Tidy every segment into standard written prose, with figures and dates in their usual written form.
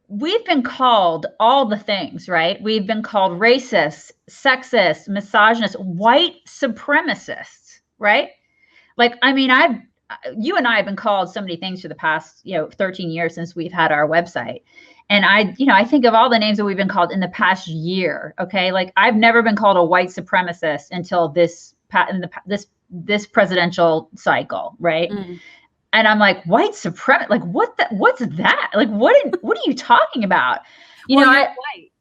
we've been called all the things, right? We've been called racist, sexist, misogynist, white supremacists, right? Like, I mean, you and I have been called so many things for the past, 13 years since we've had our website. And I think of all the names that we've been called in the past year. Okay. Like, I've never been called a white supremacist until this presidential cycle. Right. Mm. And I'm like, white supremacist, like what's that? Like, what are you talking about? Well, you're white.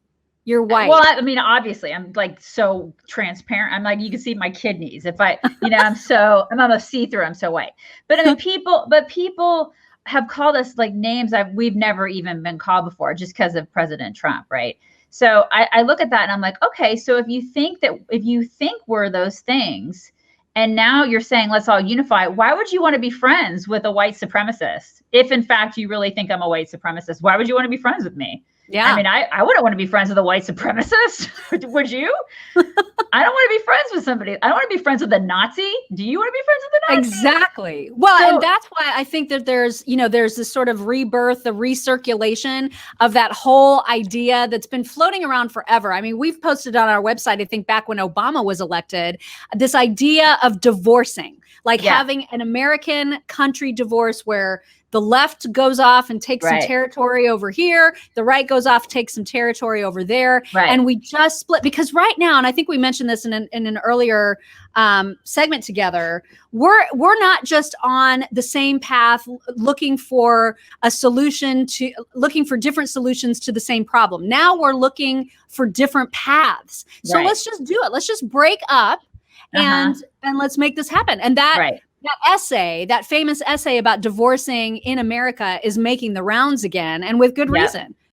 You're white. Well, I mean, obviously I'm like so transparent. I'm like, you can see my kidneys. If I'm a see-through, I'm so white. But I mean, people have called us like names we've never even been called before just because of President Trump. Right. So I look at that and I'm like, okay, so if you think we're those things, and now you're saying, let's all unify, why would you want to be friends with a white supremacist? If in fact you really think I'm a white supremacist, why would you want to be friends with me? Yeah. I mean, I wouldn't want to be friends with a white supremacist. Would you? I don't want to be friends with somebody. I don't want to be friends with a Nazi. Do you want to be friends with a Nazi? Exactly. Well, and that's why I think that there's this sort of rebirth, the recirculation of that whole idea that's been floating around forever. I mean, we've posted on our website, I think back when Obama was elected, this idea of divorcing, like having an American country divorce where the left goes off and takes some territory over here. The right goes off, takes some territory over there. Right. And we just split, because right now, and I think we mentioned this in an earlier segment together, we're not just on the same path looking for different solutions to the same problem. Now we're looking for different paths. So let's just do it. Let's just break up and let's make this happen. And that that famous essay about divorcing in America is making the rounds again, and with good reason.